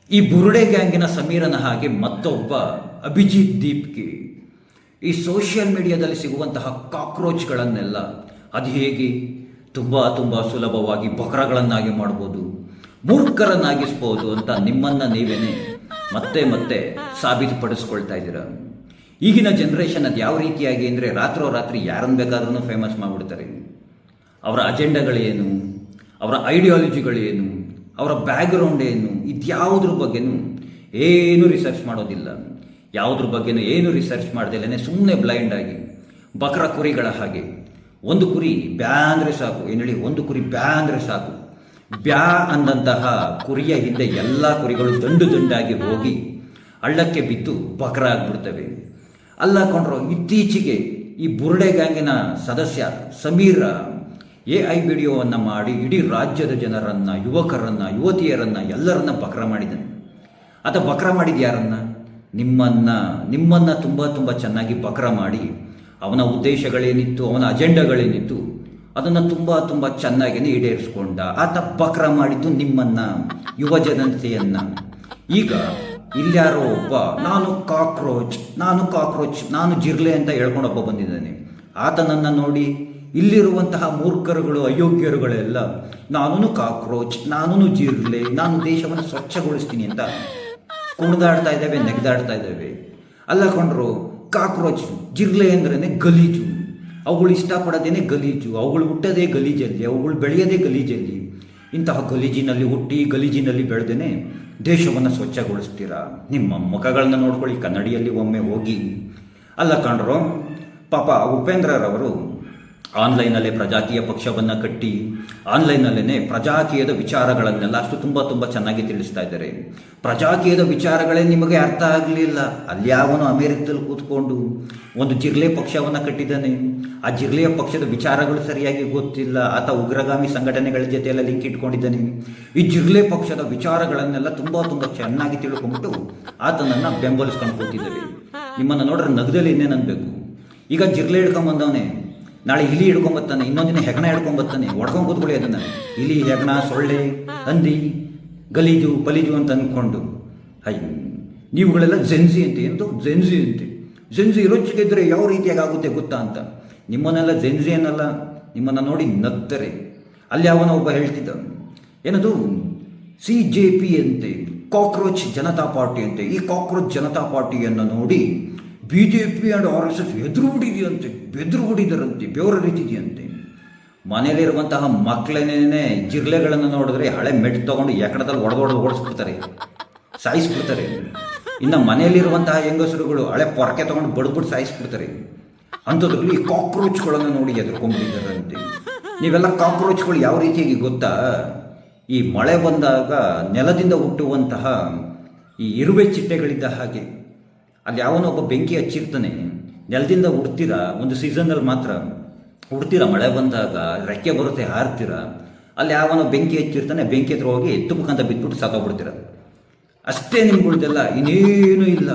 ಈ ಬುರುಡೆ ಗ್ಯಾಂಗಿನ ಸಮೀರನ ಹಾಗೆ ಮತ್ತೊಬ್ಬ ಅಭಿಜಿತ್ ದೀಪ್ಗೆ ಈ ಸೋಷಿಯಲ್ ಮೀಡಿಯಾದಲ್ಲಿ ಸಿಗುವಂತಹ ಕಾಕ್ರೋಚ್ಗಳನ್ನೆಲ್ಲ ಅದು ಹೇಗೆ ತುಂಬ ಸುಲಭವಾಗಿ ಬಕರಗಳನ್ನಾಗಿ ಮಾಡ್ಬೋದು, ಮೂರ್ಖರನ್ನಾಗಿಸ್ಬೋದು ಅಂತ ನಿಮ್ಮನ್ನು ನೀವೇನೆ ಮತ್ತೆ ಸಾಬೀತುಪಡಿಸ್ಕೊಳ್ತಾ ಇದ್ದೀರ. ಈಗಿನ ಜನ್ರೇಷನ್ ಅದು ಯಾವ ರೀತಿಯಾಗಿ ಅಂದರೆ ರಾತ್ರಿ ಯಾರನ್ನು ಬೇಕಾದ್ರೂ ಫೇಮಸ್ ಮಾಡಿಬಿಡ್ತಾರೆ. ಅವರ ಅಜೆಂಡಾಗಳೇನು, ಅವರ ಐಡಿಯಾಲಜಿಗಳೇನು, ಅವರ ಬ್ಯಾಕ್ಗ್ರೌಂಡ್ ಏನು, ಇದ್ಯಾವುದ್ರ ಬಗ್ಗೆನೂ ಏನು ರಿಸರ್ಚ್ ಮಾಡೋದಿಲ್ಲ. ಯಾವುದ್ರ ಬಗ್ಗೆನೂ ಏನು ರಿಸರ್ಚ್ ಮಾಡ್ದಿಲ್ಲೇ ಸುಮ್ಮನೆ ಬ್ಲೈಂಡ್ ಆಗಿ ಬಕರ ಕುರಿಗಳ ಹಾಗೆ ಒಂದು ಕುರಿ ಬ್ಯಾ ಅಂದರೆ ಸಾಕು, ಏನು ಹೇಳಿ, ಒಂದು ಕುರಿ ಬ್ಯಾ ಅಂದರೆ ಸಾಕು, ಬ್ಯಾ ಅಂದಂತಹ ಕುರಿಯ ಹಿಂದೆ ಎಲ್ಲ ಕುರಿಗಳು ದಂಡಾಗಿ ಹೋಗಿ ಹಳ್ಳಕ್ಕೆ ಬಿದ್ದು ಬಕರ ಆಗಿಬಿಡ್ತವೆ. ಅಲ್ಲ ಕೊಂಡ್ರು, ಇತ್ತೀಚೆಗೆ ಈ ಬುರುಡೆ ಗ್ಯಾಂಗಿನ ಸದಸ್ಯ ಸಮೀರ AI ವಿಡಿಯೋವನ್ನು ಮಾಡಿ ಇಡೀ ರಾಜ್ಯದ ಜನರನ್ನು, ಯುವಕರನ್ನು, ಯುವತಿಯರನ್ನು ಎಲ್ಲರನ್ನ ಬಕರ ಮಾಡಿದ್ದಾನೆ. ಆತ ಬಕರ ಮಾಡಿದ ಯಾರನ್ನ? ನಿಮ್ಮನ್ನು ತುಂಬ ಚೆನ್ನಾಗಿ ಬಕರ ಮಾಡಿ ಅವನ ಉದ್ದೇಶಗಳೇನಿತ್ತು, ಅವನ ಅಜೆಂಡಾಗಳೇನಿತ್ತು ಅದನ್ನು ತುಂಬ ಚೆನ್ನಾಗಿ ಈಡೇರಿಸ್ಕೊಂಡ. ಆತ ಬಕರ ಮಾಡಿದ್ದು ನಿಮ್ಮನ್ನು, ಯುವ ಜನತೆಯನ್ನು. ಈಗ ಇಲ್ಯಾರೋ ಒಬ್ಬ ನಾನು ಕಾಕ್ರೋಚ್, ನಾನು ಜಿರ್ಲೆ ಅಂತ ಹೇಳ್ಕೊಂಡೊಬ್ಬ ಬಂದಿದ್ದಾನೆ. ಆತನನ್ನು ನೋಡಿ ಇಲ್ಲಿರುವಂತಹ ಮೂರ್ಖರುಗಳು, ಅಯೋಗ್ಯರುಗಳೆಲ್ಲ ನಾನು ಕಾಕ್ರೋಚ್, ನಾನು ಜಿರ್ಲೆ, ನಾನು ದೇಶವನ್ನು ಸ್ವಚ್ಛಗೊಳಿಸ್ತೀನಿ ಅಂತ ಕುಣಿದಾಡ್ತಾ ಇದ್ದಾವೆ, ನೆಗೆದಾಡ್ತಾ ಇದ್ದಾವೆ. ಅಲ್ಲ ಕೊಂಡ್ರು, ಕಾಕ್ರೋಚ್, ಜಿರ್ಲೆ ಅಂದ್ರೇ ಗಲೀಜು, ಅವುಗಳು ಇಷ್ಟಪಡೋದೇನೆ ಗಲೀಜು, ಅವುಗಳು ಹುಟ್ಟೋದೇ ಗಲೀಜಲ್ಲಿ, ಅವುಗಳು ಬೆಳೆಯೋದೇ ಗಲೀಜಲ್ಲಿ. ಇಂತಹ ಗಲೀಜಿನಲ್ಲಿ ಹುಟ್ಟಿ ಗಲೀಜಿನಲ್ಲಿ ಬೆಳೆದೇನೆ ದೇಶವನ್ನು ಸ್ವಚ್ಛಗೊಳಿಸ್ತೀರಾ? ನಿಮ್ಮ ಮುಖಗಳನ್ನ ನೋಡ್ಕೊಳ್ಳಿ ಕನ್ನಡಿಯಲ್ಲಿ ಒಮ್ಮೆ ಹೋಗಿ. ಅಲ್ಲ ಕಾಣ್ರು, ಪಾಪ ಉಪೇಂದ್ರರವರು ಆನ್ಲೈನಲ್ಲೇ ಪ್ರಜಾಕೀಯ ಪಕ್ಷವನ್ನು ಕಟ್ಟಿ ಆನ್ಲೈನಲ್ಲೇ ಪ್ರಜಾಕೀಯದ ವಿಚಾರಗಳನ್ನೆಲ್ಲ ಅಷ್ಟು ತುಂಬ ಚೆನ್ನಾಗಿ ತಿಳಿಸ್ತಾ ಇದ್ದಾರೆ. ಪ್ರಜಾಕೀಯದ ವಿಚಾರಗಳೇ ನಿಮಗೆ ಅರ್ಥ ಆಗಲಿಲ್ಲ. ಅಲ್ಲಿ ಯಾವನು ಅಮೇರಿಕದಲ್ಲಿ ಕೂತ್ಕೊಂಡು ಒಂದು ಜಿರ್ಲೆ ಪಕ್ಷವನ್ನು ಕಟ್ಟಿದ್ದಾನೆ. ಆ ಜಿರ್ಲೆಯ ಪಕ್ಷದ ವಿಚಾರಗಳು ಸರಿಯಾಗಿ ಗೊತ್ತಿಲ್ಲ. ಆತ ಉಗ್ರಗಾಮಿ ಸಂಘಟನೆಗಳ ಜೊತೆಯೆಲ್ಲ ಲಿಂಕ್ ಇಟ್ಕೊಂಡಿದ್ದಾನೆ. ಈ ಜಿರ್ಲೆ ಪಕ್ಷದ ವಿಚಾರಗಳನ್ನೆಲ್ಲ ತುಂಬ ಚೆನ್ನಾಗಿ ತಿಳ್ಕೊಂಡ್ಬಿಟ್ಟು ಆತನನ್ನು ಬೆಂಬಲಿಸ್ಕೊಂಡು ಕೂತಿದ್ದೇವೆ. ನಿಮ್ಮನ್ನು ನೋಡ್ರೆ ನಗದಲ್ಲಿ ಇನ್ನೇನು ಅನ್ಬೇಕು. ಈಗ ಜಿರ್ಲೆ ಹಿಡ್ಕೊಂಬಂದವನೇ ನಾಳೆ ಇಲಿ ಹಿಡ್ಕೊಂಬತ್ತಾನೆ, ಇನ್ನೊಂದಿನ ಹೆಗಣ ಹಿಡ್ಕೊಂಬತ್ತಾನೆ. ಹೊಡ್ಕೊಂಡು ಕೂತ್ಕೊಳ್ಳಿ ಅದನ್ನು. ಇಲಿ, ಹೆಗಣ, ಸೊಳ್ಳೆ, ಹಂದಿ, ಗಲೀಜು ಪಲೀಜು ಅಂತ ಅಂದ್ಕೊಂಡು ನೀವುಗಳೆಲ್ಲ ಜೆನ್ಸಿ ಅಂತೆ. ಎಂತ ಜೆನ್ಸಿ ಅಂತೆ? ಜೆನ್ಸಿ ಇರೋಚಿಗಿದ್ರೆ ಯಾವ ರೀತಿಯಾಗಿ ಆಗುತ್ತೆ ಗೊತ್ತಾ ಅಂತ. ನಿಮ್ಮನ್ನೆಲ್ಲ ಜೆನ್ಸಿ ಅನ್ನಲ್ಲ, ನಿಮ್ಮನ್ನು ನೋಡಿ ನಗ್ತಾರೆ. ಅಲ್ಲಿ ಅವನ ಒಬ್ಬ ಹೇಳ್ತಿದ್ದ, ಏನದು CJP ಅಂತೆ, ಕಾಕ್ರೋಚ್ ಜನತಾ ಪಾರ್ಟಿ ಅಂತೆ. ಈ ಕಾಕ್ರೋಚ್ ಜನತಾ ಪಾರ್ಟಿಯನ್ನು ನೋಡಿ BJP ಆ್ಯಂಡ್ RSS ಬೆದ್ರು ಬಿಡಿದಾರಂತೆ, ಬೆವರಿತಿದೆಯಂತೆ. ಮನೆಯಲ್ಲಿರುವಂತಹ ಮಕ್ಕಳೇನೇ ಜಿರ್ಲೆಗಳನ್ನು ನೋಡಿದ್ರೆ ಹಳೆ ಮೆಟ್ ತೊಗೊಂಡು ಎಕಡದಲ್ಲಿ ಓಡಿಸ್ಬಿಡ್ತಾರೆ, ಸಾಯಿಸ್ಬಿಡ್ತಾರೆ. ಇನ್ನು ಮನೆಯಲ್ಲಿರುವಂತಹ ಹೆಂಗಸರುಗಳು ಹಳೆ ಪೊರಕೆ ತೊಗೊಂಡು ಬಡ್ಬಿಟ್ಟು ಸಾಯಿಸ್ಬಿಡ್ತಾರೆ. ಅಂಥದ್ರಲ್ಲಿ ಈ ಕಾಕ್ರೋಚ್ಗಳನ್ನು ನೋಡಿ ಎದುರ್ಕೊಂಡ್ಬಿಟ್ಟಿದ್ದಾರಂತೆ. ನೀವೆಲ್ಲ ಕಾಕ್ರೋಚ್ಗಳು ಯಾವ ರೀತಿಯಾಗಿ ಗೊತ್ತಾ? ಈ ಮಳೆ ಬಂದಾಗ ನೆಲದಿಂದ ಹುಟ್ಟುವಂತಹ ಈ ಇರುವೆ ಚಿಟ್ಟೆಗಳಿದ್ದ ಹಾಗೆ. ಅಲ್ಲಿ ಯಾವನೊಬ್ಬ ಬೆಂಕಿ ಹಚ್ಚಿರ್ತಾನೆ, ನೆಲದಿಂದ ಹುಡ್ತೀರ, ಒಂದು ಸೀಸನ್ನಲ್ಲಿ ಮಾತ್ರ ಹುಡ್ತೀರ. ಮಳೆ ಬಂದಾಗ ರೆಕ್ಕೆ ಬರುತ್ತೆ, ಹಾರ್ತೀರ. ಅಲ್ಲಿ ಯಾವನೋ ಬೆಂಕಿ ಹಚ್ಚಿರ್ತಾನೆ, ಬೆಂಕಿ ಹತ್ರ ಹೋಗಿ ತುಪ್ಪಕ್ಕಂತ ಬಿದ್ದುಬಿಟ್ಟು ಸಾಕೋಗ್ಬಿಡ್ತೀರ. ಅಷ್ಟೇ ನಿಮ್ಗಳ್ದೆಲ್ಲ, ಇನ್ನೇನು ಇಲ್ಲ.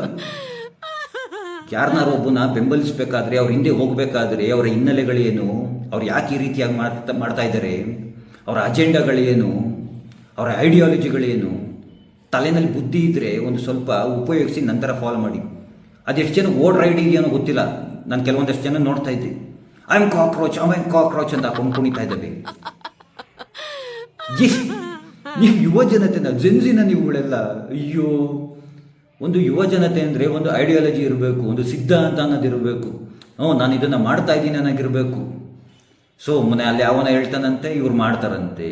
ಯಾರನ್ನಾರು ಒಬ್ಬನ ಬೆಂಬಲಿಸಬೇಕಾದ್ರೆ, ಅವ್ರ ಹಿಂದೆ ಹೋಗಬೇಕಾದ್ರೆ ಅವರ ಹಿನ್ನೆಲೆಗಳೇನು, ಅವ್ರು ಯಾಕೆ ಈ ರೀತಿಯಾಗಿ ಮಾಡ್ತಾ ಇದ್ದಾರೆ, ಅವರ ಅಜೆಂಡಾಗಳೇನು, ಅವರ ಐಡಿಯಾಲಜಿಗಳೇನು, ತಲೆನಲ್ಲಿ ಬುದ್ಧಿ ಇದ್ದರೆ ಒಂದು ಸ್ವಲ್ಪ ಉಪಯೋಗಿಸಿ ನಂತರ ಫಾಲೋ ಮಾಡಿ. ಅದೆಷ್ಟು ಜನ ಓಡ್ ರೈಡ್ ಇದೆಯೋ ಗೊತ್ತಿಲ್ಲ. ನಾನು ಕೆಲವೊಂದಷ್ಟು ಜನ ನೋಡ್ತಾ ಇದ್ದೆ, ಐ ಆಮ್ ಕಾಕ್ರೋಚ್ ಅಂತ ಹಾಕೊಂಡು ಕುಣಿತಾ ಇದ್ದೇವೆ. ನೀವು ಯುವ ಜನತೆನ, ಜೆನ್ಸಿನ ನೀವುಗಳೆಲ್ಲ, ಅಯ್ಯೋ, ಒಂದು ಯುವ ಜನತೆ ಅಂದರೆ ಒಂದು ಐಡಿಯಾಲಜಿ ಇರಬೇಕು, ಒಂದು ಸಿದ್ಧಾಂತ ಅನ್ನೋದಿರಬೇಕು. ನಾನು ಇದನ್ನು ಮಾಡ್ತಾ ಇದ್ದೀನಿ ಅನ್ನೋಗಿರಬೇಕು. ಸೊ ಮೊನ್ನೆ ಅಲ್ಲಿ ಯಾವನ ಹೇಳ್ತಾನಂತೆ, ಇವ್ರು ಮಾಡ್ತಾರಂತೆ.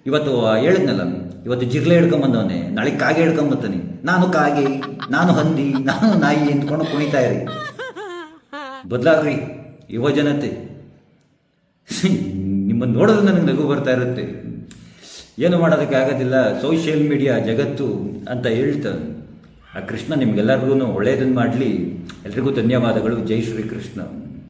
ಇವತ್ತು ಹೇಳಿದ್ನಲ್ಲ, ಇವತ್ತು ಜಿರ್ಲೆ ಹಿಡ್ಕೊಂಬಂದವನೇ, ನಾಳೆ ಕಾಗೆ ಹಿಡ್ಕೊಂಬತ್ತಾನೆ. ನಾನು ಕಾಗೆ, ನಾನು ಹಂದಿ, ನಾನು ನಾಯಿ ಅಂದ್ಕೊಂಡು ಕುಣಿತಾ ಇರಿ. ಬದಲಾಗ್ರಿ ಯುವ ಜನತೆ. ನಿಮ್ಮನ್ನು ನೋಡೋದು ನನಗೆ ನಗು ಬರ್ತಾ ಇರುತ್ತೆ. ಏನು ಮಾಡೋದಕ್ಕೆ ಆಗೋದಿಲ್ಲ, ಸೋಷಿಯಲ್ ಮೀಡಿಯಾ ಜಗತ್ತು ಅಂತ ಹೇಳ್ತಾ. ಆ ಕೃಷ್ಣ ನಿಮ್ಗೆಲ್ಲರಿಗೂ ಒಳ್ಳೆಯದನ್ನು ಮಾಡಲಿ. ಎಲ್ರಿಗೂ ಧನ್ಯವಾದಗಳು. ಜೈ ಶ್ರೀ ಕೃಷ್ಣ.